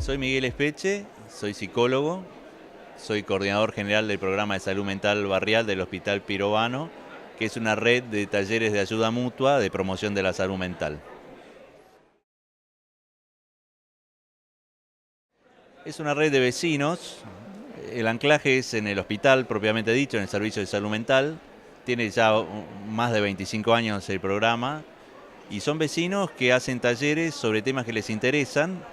Soy Miguel Espeche, soy psicólogo, soy coordinador general del programa de salud mental barrial del Hospital Pirovano, que es una red de talleres de ayuda mutua de promoción de la salud mental. Es una red de vecinos, el anclaje es en el hospital propiamente dicho, en el servicio de salud mental, tiene ya más de 25 años el programa y son vecinos que hacen talleres sobre temas que les interesan,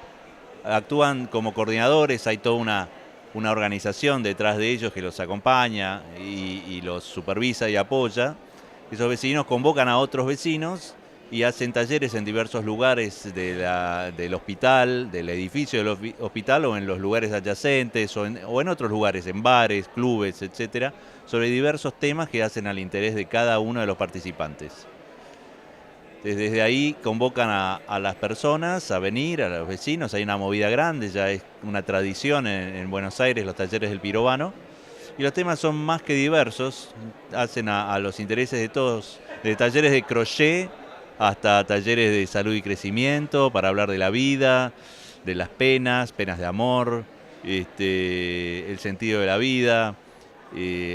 actúan como coordinadores, hay toda una organización detrás de ellos que los acompaña y los supervisa y apoya. Esos vecinos convocan a otros vecinos y hacen talleres en diversos lugares del hospital, del edificio del hospital o en los lugares adyacentes o en otros lugares, en bares, clubes, etcétera, sobre diversos temas que hacen al interés de cada uno de los participantes. Desde ahí convocan a las personas a venir, a los vecinos, hay una movida grande, ya es una tradición en Buenos Aires los talleres del Pirovano, y los temas son más que diversos, hacen a los intereses de todos, de talleres de crochet hasta talleres de salud y crecimiento, para hablar de la vida, de las penas de amor, el sentido de la vida,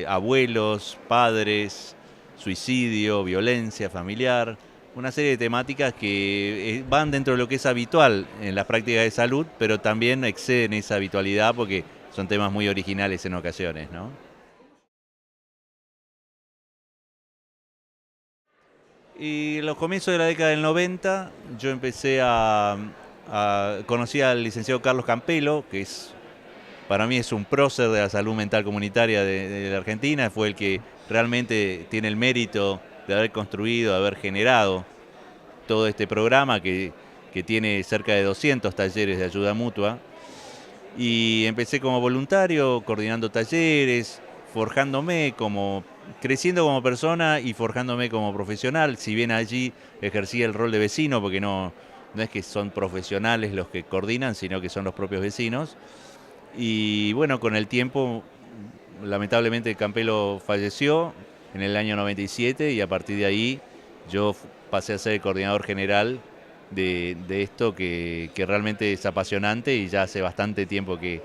abuelos, padres, suicidio, violencia familiar, una serie de temáticas que van dentro de lo que es habitual en las prácticas de salud, pero también exceden esa habitualidad porque son temas muy originales en ocasiones, ¿no? Y en los comienzos de la década del 90 yo empecé conocí al licenciado Carlos Campelo, que para mí es un prócer de la salud mental comunitaria de la Argentina, fue el que realmente tiene el mérito de haber construido, de haber generado todo este programa que tiene cerca de 200 talleres de ayuda mutua. Y empecé como voluntario, coordinando talleres, creciendo como persona y forjándome como profesional. Si bien allí ejercía el rol de vecino, porque no es que son profesionales los que coordinan, sino que son los propios vecinos. Y bueno, con el tiempo, lamentablemente Campelo falleció en el año 97 y a partir de ahí yo pasé a ser el coordinador general de esto que realmente es apasionante y ya hace bastante tiempo que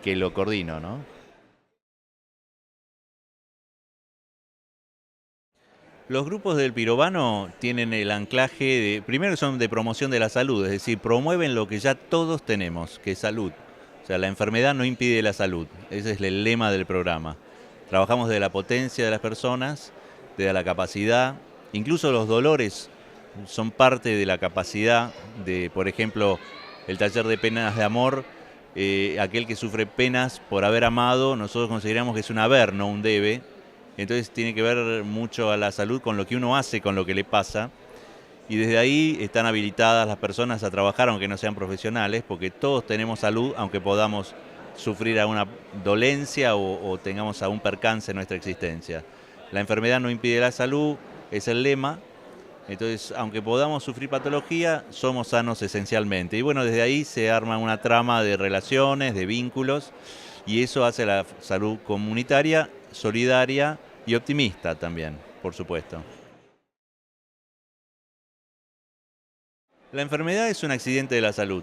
lo coordino, ¿no? Los grupos del Pirovano tienen el anclaje primero son de promoción de la salud, es decir, promueven lo que ya todos tenemos, que es salud. O sea, la enfermedad no impide la salud, ese es el lema del programa. Trabajamos de la potencia de las personas, de la capacidad, incluso los dolores son parte de la capacidad de, por ejemplo, el taller de penas de amor, aquel que sufre penas por haber amado, nosotros consideramos que es un haber, no un debe. Entonces tiene que ver mucho a la salud con lo que uno hace, con lo que le pasa. Y desde ahí están habilitadas las personas a trabajar, aunque no sean profesionales, porque todos tenemos salud, aunque podamos sufrir alguna dolencia o tengamos algún percance en nuestra existencia. La enfermedad no impide la salud, es el lema. Entonces, aunque podamos sufrir patología, somos sanos esencialmente. Y bueno, desde ahí se arma una trama de relaciones, de vínculos, y eso hace la salud comunitaria, solidaria y optimista también, por supuesto. La enfermedad es un accidente de la salud.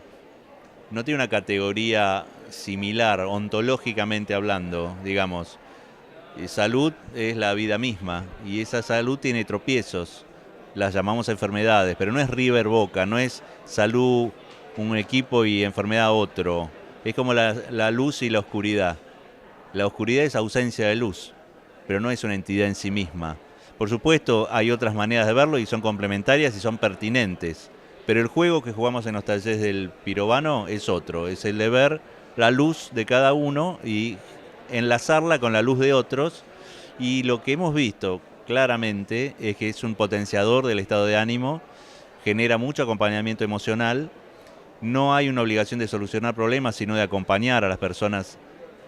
No tiene una categoría similar, ontológicamente hablando, digamos. Salud es la vida misma y esa salud tiene tropiezos. Las llamamos enfermedades, pero no es River Boca, no es salud un equipo y enfermedad otro. Es como la luz y la oscuridad. La oscuridad es ausencia de luz, pero no es una entidad en sí misma. Por supuesto, hay otras maneras de verlo y son complementarias y son pertinentes. Pero el juego que jugamos en los talleres del Pirovano es otro, es el de ver la luz de cada uno y enlazarla con la luz de otros. Y lo que hemos visto claramente es que es un potenciador del estado de ánimo, genera mucho acompañamiento emocional. No hay una obligación de solucionar problemas, sino de acompañar a las personas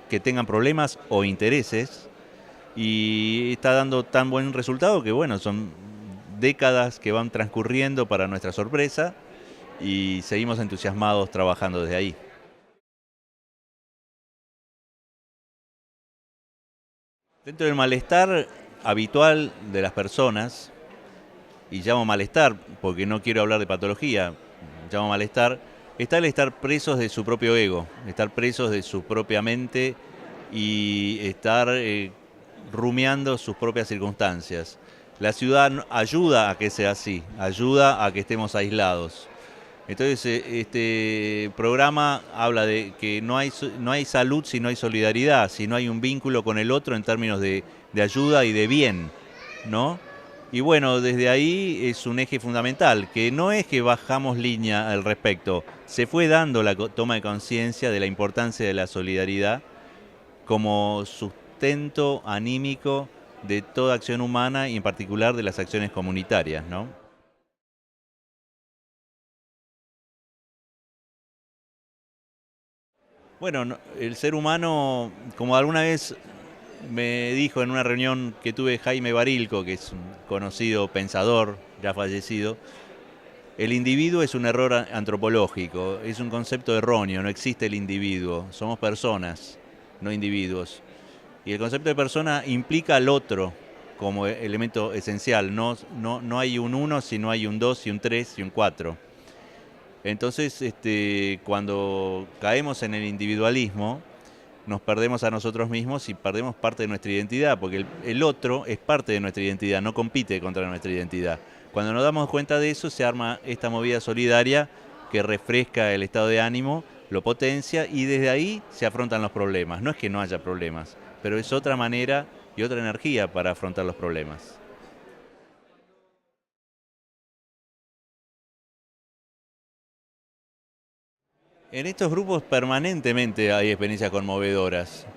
que tengan problemas o intereses. Y está dando tan buen resultado que, bueno, son décadas que van transcurriendo para nuestra sorpresa y seguimos entusiasmados trabajando desde ahí. Dentro del malestar habitual de las personas, y llamo malestar porque no quiero hablar de patología, llamo malestar, está el estar presos de su propio ego, estar presos de su propia mente y estar rumiando sus propias circunstancias. La ciudad ayuda a que sea así, ayuda a que estemos aislados. Entonces, este programa habla de que no hay salud si no hay solidaridad, si no hay un vínculo con el otro en términos de ayuda y de bien, ¿no? Y bueno, desde ahí es un eje fundamental, que no es que bajamos línea al respecto, se fue dando la toma de conciencia de la importancia de la solidaridad como sustento anímico de toda acción humana y en particular de las acciones comunitarias, ¿no? Bueno, el ser humano, como alguna vez me dijo en una reunión que tuve Jaime Barilco, que es un conocido pensador ya fallecido, el individuo es un error antropológico, es un concepto erróneo, no existe el individuo, somos personas, no individuos. Y el concepto de persona implica al otro como elemento esencial, no hay un uno, sino hay un dos y un tres y un cuatro. Entonces, cuando caemos en el individualismo, nos perdemos a nosotros mismos y perdemos parte de nuestra identidad, porque el otro es parte de nuestra identidad, no compite contra nuestra identidad. Cuando nos damos cuenta de eso, se arma esta movida solidaria que refresca el estado de ánimo, lo potencia y desde ahí se afrontan los problemas. No es que no haya problemas, pero es otra manera y otra energía para afrontar los problemas. En estos grupos permanentemente hay experiencias conmovedoras,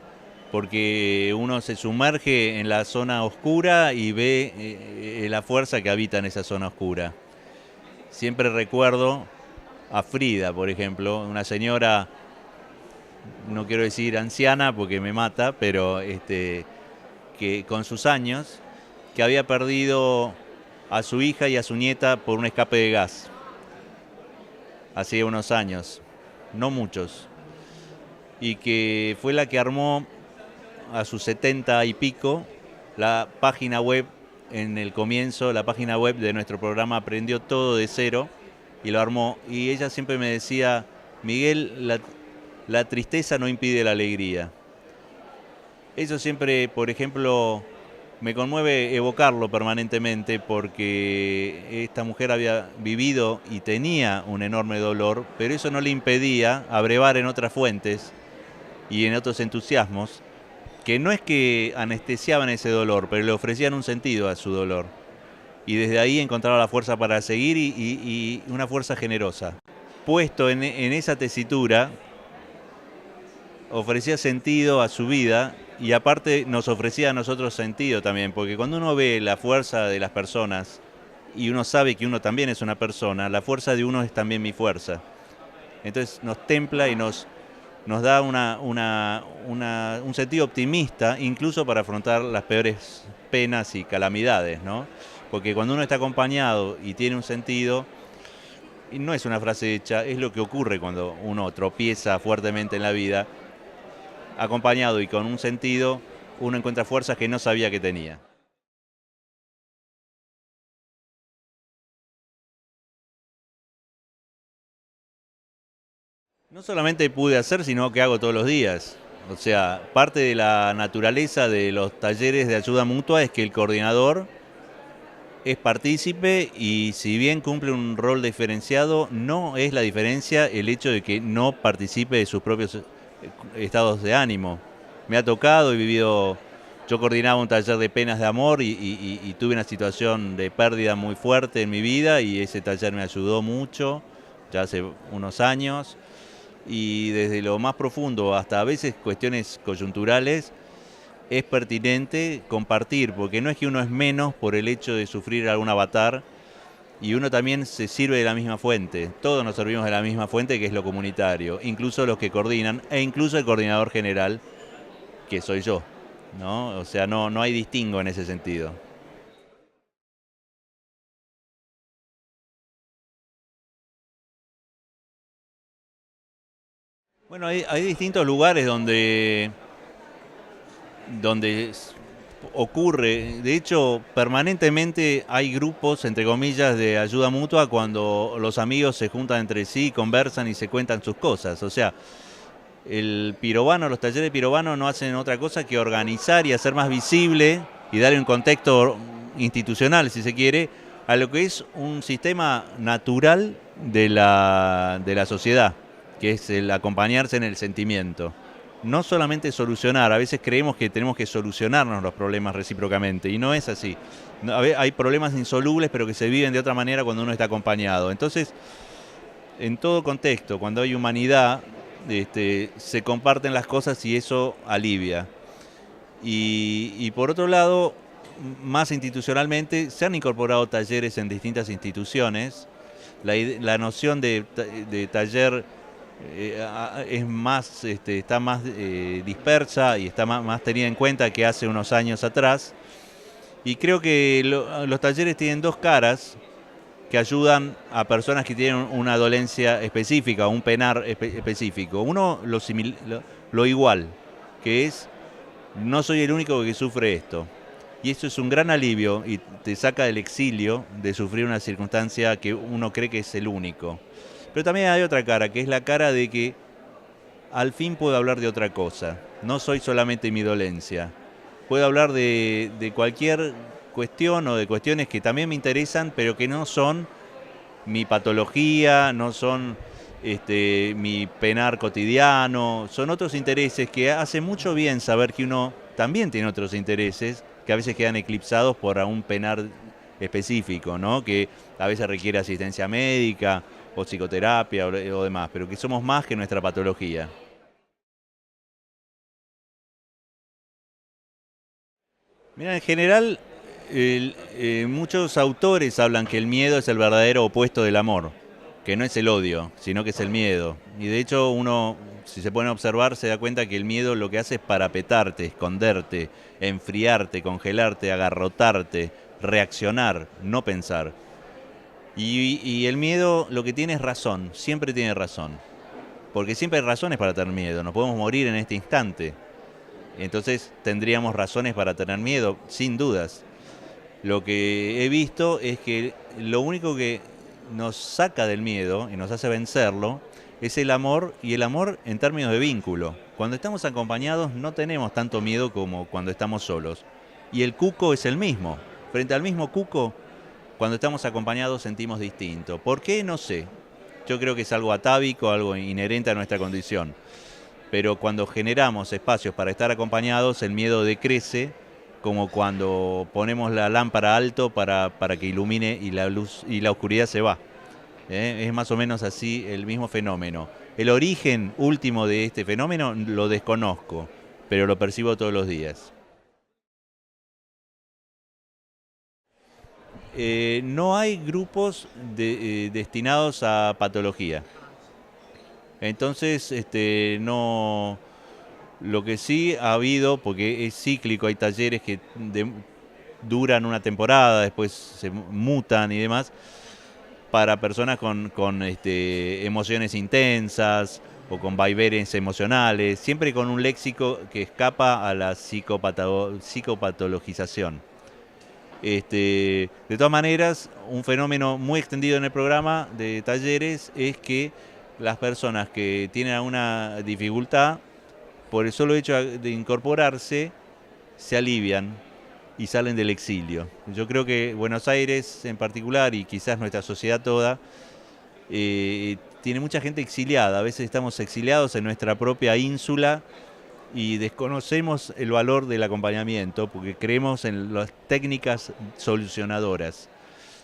porque uno se sumerge en la zona oscura y ve la fuerza que habita en esa zona oscura. Siempre recuerdo a Frida, por ejemplo, una señora, no quiero decir anciana porque me mata, pero que con sus años, que había perdido a su hija y a su nieta por un escape de gas, hacía unos años, no muchos, y que fue la que armó a sus 70 y pico la página web. En el comienzo, la página web de nuestro programa aprendió todo de cero y lo armó. Y ella siempre me decía, Miguel, la tristeza no impide la alegría. Eso siempre, por ejemplo, me conmueve evocarlo permanentemente porque esta mujer había vivido y tenía un enorme dolor, pero eso no le impedía abrevar en otras fuentes y en otros entusiasmos que no es que anestesiaban ese dolor, pero le ofrecían un sentido a su dolor. Y desde ahí encontraba la fuerza para seguir y una fuerza generosa. Puesto en esa tesitura, ofrecía sentido a su vida y aparte nos ofrecía a nosotros sentido también, porque cuando uno ve la fuerza de las personas y uno sabe que uno también es una persona, la fuerza de uno es también mi fuerza. Entonces nos templa y nos da un sentido optimista, incluso para afrontar las peores penas y calamidades, ¿no? Porque cuando uno está acompañado y tiene un sentido, y no es una frase hecha, es lo que ocurre cuando uno tropieza fuertemente en la vida, acompañado y con un sentido, uno encuentra fuerzas que no sabía que tenía. No solamente pude hacer, sino que hago todos los días. O sea, parte de la naturaleza de los talleres de ayuda mutua es que el coordinador es partícipe y si bien cumple un rol diferenciado, no es la diferencia el hecho de que no participe de sus propios estados de ánimo. Me ha tocado, he vivido, yo coordinaba un taller de penas de amor y tuve una situación de pérdida muy fuerte en mi vida y ese taller me ayudó mucho, ya hace unos años, y desde lo más profundo hasta a veces cuestiones coyunturales, es pertinente compartir, porque no es que uno es menos por el hecho de sufrir algún avatar y uno también se sirve de la misma fuente. Todos nos servimos de la misma fuente que es lo comunitario, incluso los que coordinan e incluso el coordinador general, que soy yo, ¿no? O sea, no hay distingo en ese sentido. Bueno, hay distintos lugares donde ocurre, de hecho, permanentemente hay grupos, entre comillas, de ayuda mutua cuando los amigos se juntan entre sí, conversan y se cuentan sus cosas. O sea, el pirobano, los talleres de pirobano no hacen otra cosa que organizar y hacer más visible y darle un contexto institucional, si se quiere, a lo que es un sistema natural de la sociedad, que es el acompañarse en el sentimiento. No solamente solucionar, a veces creemos que tenemos que solucionarnos los problemas recíprocamente, y no es así. Hay problemas insolubles, pero que se viven de otra manera cuando uno está acompañado. Entonces, en todo contexto, cuando hay humanidad, se comparten las cosas y eso alivia. Y por otro lado, más institucionalmente, se han incorporado talleres en distintas instituciones. La noción de taller es más, está más dispersa y está más tenida en cuenta que hace unos años atrás. Y creo que los talleres tienen dos caras que ayudan a personas que tienen una dolencia específica, un penar específico. Uno, lo igual, que es, no soy el único que sufre esto. Y eso es un gran alivio y te saca del exilio de sufrir una circunstancia que uno cree que es el único. Pero también hay otra cara, que es la cara de que al fin puedo hablar de otra cosa. No soy solamente mi dolencia. Puedo hablar de cualquier cuestión o de cuestiones que también me interesan, pero que no son mi patología, no son mi penar cotidiano, son otros intereses que hace mucho bien saber que uno también tiene otros intereses que a veces quedan eclipsados por un penar específico, ¿no? Que a veces requiere asistencia médica o psicoterapia o demás, pero que somos más que nuestra patología. Mira, en general, muchos autores hablan que el miedo es el verdadero opuesto del amor, que no es el odio, sino que es el miedo. Y de hecho uno, si se pone a observar, se da cuenta que el miedo lo que hace es parapetarte, esconderte, enfriarte, congelarte, agarrotarte, reaccionar, no pensar. Y el miedo lo que tiene es razón, siempre tiene razón. Porque siempre hay razones para tener miedo, nos podemos morir en este instante. Entonces tendríamos razones para tener miedo, sin dudas. Lo que he visto es que lo único que nos saca del miedo y nos hace vencerlo es el amor, y el amor en términos de vínculo. Cuando estamos acompañados no tenemos tanto miedo como cuando estamos solos. Y el cuco es el mismo. Frente al mismo cuco, cuando estamos acompañados sentimos distinto. ¿Por qué? No sé. Yo creo que es algo atávico, algo inherente a nuestra condición. Pero cuando generamos espacios para estar acompañados, el miedo decrece, como cuando ponemos la lámpara alto para que ilumine y la luz y la oscuridad se va. Es más o menos así el mismo fenómeno. El origen último de este fenómeno lo desconozco, pero lo percibo todos los días. No hay grupos destinados a patología. Entonces, no. Lo que sí ha habido, porque es cíclico, hay talleres que duran una temporada, después se mutan y demás, para personas con emociones intensas o con vaivenes emocionales, siempre con un léxico que escapa a la psicopatologización. De todas maneras, un fenómeno muy extendido en el programa de talleres es que las personas que tienen alguna dificultad, por el solo hecho de incorporarse, se alivian y salen del exilio. Yo creo que Buenos Aires en particular, y quizás nuestra sociedad toda, tiene mucha gente exiliada. A veces estamos exiliados en nuestra propia ínsula y desconocemos el valor del acompañamiento porque creemos en las técnicas solucionadoras.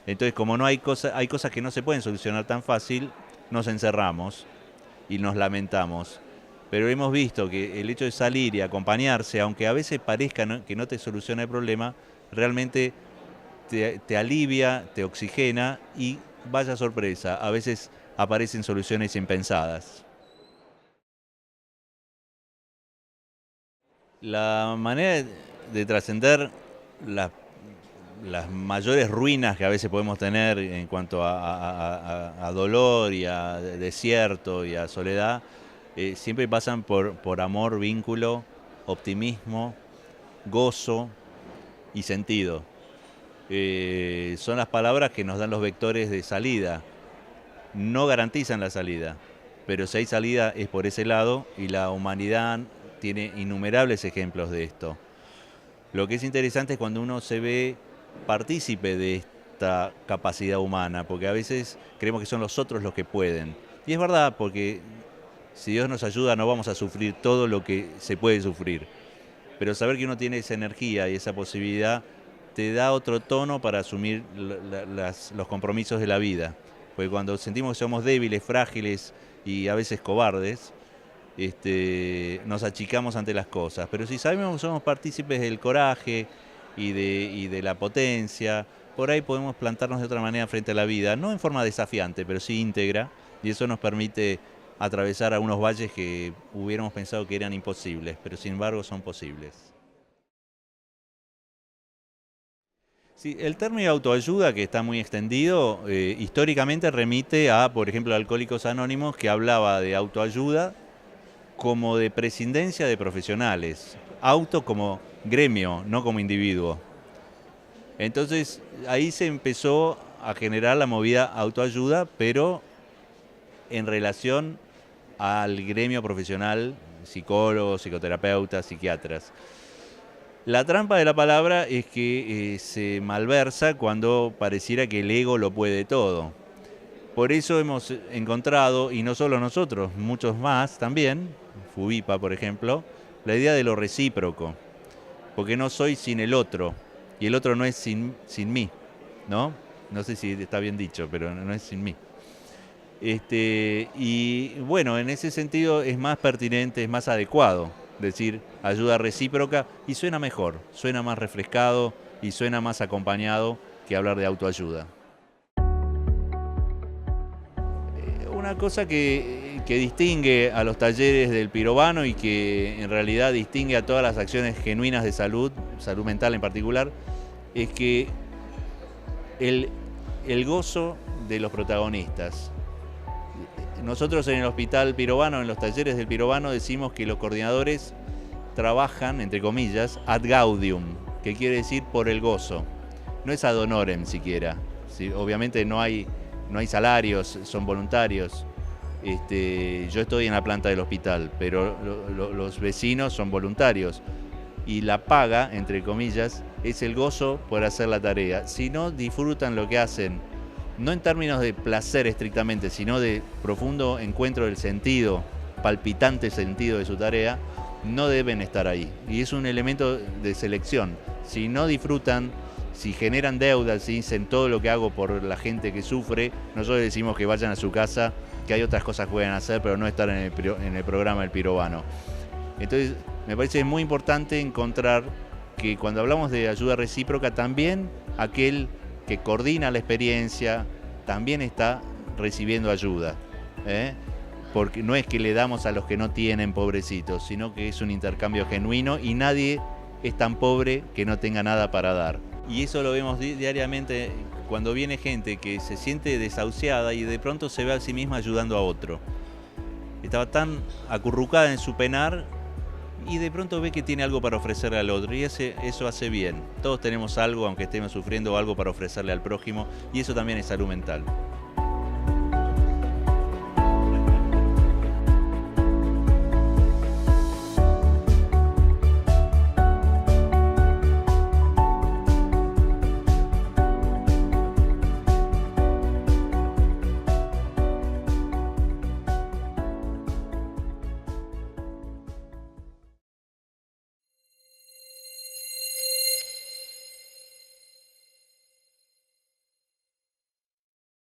Entonces, como no hay cosas que no se pueden solucionar tan fácil, nos encerramos y nos lamentamos. Pero hemos visto que el hecho de salir y acompañarse, aunque a veces parezca que no te soluciona el problema, realmente te alivia, te oxigena y, vaya sorpresa, a veces aparecen soluciones impensadas. La manera de trascender las, las mayores ruinas que a veces podemos tener en cuanto a dolor y a desierto y a soledad, siempre pasan por amor, vínculo, optimismo, gozo, y sentido. Son las palabras que nos dan los vectores de salida. No garantizan la salida, pero si hay salida es por ese lado y la humanidad tiene innumerables ejemplos de esto. Lo que es interesante es cuando uno se ve partícipe de esta capacidad humana, porque a veces creemos que son los otros los que pueden. Y es verdad, porque si Dios nos ayuda no vamos a sufrir todo lo que se puede sufrir. Pero saber que uno tiene esa energía y esa posibilidad te da otro tono para asumir los compromisos de la vida. Porque cuando sentimos que somos débiles, frágiles y a veces cobardes, nos achicamos ante las cosas. Pero si sabemos que somos partícipes del coraje y de la potencia, por ahí podemos plantarnos de otra manera frente a la vida, no en forma desafiante, pero sí íntegra, y eso nos permite atravesar algunos valles que hubiéramos pensado que eran imposibles, pero sin embargo son posibles. Sí, el término autoayuda, que está muy extendido, históricamente remite a, por ejemplo, Alcohólicos Anónimos, que hablaba de autoayuda como de prescindencia de profesionales, auto como gremio, no como individuo. Entonces ahí se empezó a generar la movida autoayuda, pero en relación al gremio profesional, psicólogos, psicoterapeutas, psiquiatras. La trampa de la palabra es que se malversa cuando pareciera que el ego lo puede todo. Por eso hemos encontrado, y no solo nosotros, muchos más también, FUBIPA por ejemplo, la idea de lo recíproco, porque no soy sin el otro, y el otro no es sin mí, ¿no? No sé si está bien dicho, pero no es sin mí. Y bueno, en ese sentido es más pertinente, es más adecuado decir ayuda recíproca y suena mejor, suena más refrescado y suena más acompañado que hablar de autoayuda. Una cosa que distingue a los talleres del Pirovano y que en realidad distingue a todas las acciones genuinas de salud mental en particular, es que el gozo de los protagonistas. Nosotros en el Hospital Pirovano, en los talleres del Pirovano, decimos que los coordinadores trabajan, entre comillas, ad gaudium, que quiere decir por el gozo. No es ad honorem siquiera. ¿Sí? Obviamente no hay salarios, son voluntarios. Yo estoy en la planta del hospital, pero los vecinos son voluntarios. Y la paga, entre comillas, es el gozo por hacer la tarea. Si no disfrutan lo que hacen, no en términos de placer estrictamente, sino de profundo encuentro del sentido, palpitante sentido de su tarea, no deben estar ahí. Y es un elemento de selección. Si no disfrutan, si generan deudas, si dicen todo lo que hago por la gente que sufre, nosotros decimos que vayan a su casa, que hay otras cosas que pueden hacer, pero no estar en el programa del Pirovano. Entonces, me parece muy importante encontrar que cuando hablamos de ayuda recíproca, también aquel que coordina la experiencia también está recibiendo ayuda, porque no es que le damos a los que no tienen, pobrecitos, sino que es un intercambio genuino y nadie es tan pobre que no tenga nada para dar. Y eso lo vemos diariamente cuando viene gente que se siente desahuciada y de pronto se ve a sí misma ayudando a otro. Estaba tan acurrucada en su penar y de pronto ve que tiene algo para ofrecerle al otro y eso hace bien. Todos tenemos algo, aunque estemos sufriendo, algo para ofrecerle al prójimo y eso también es salud mental.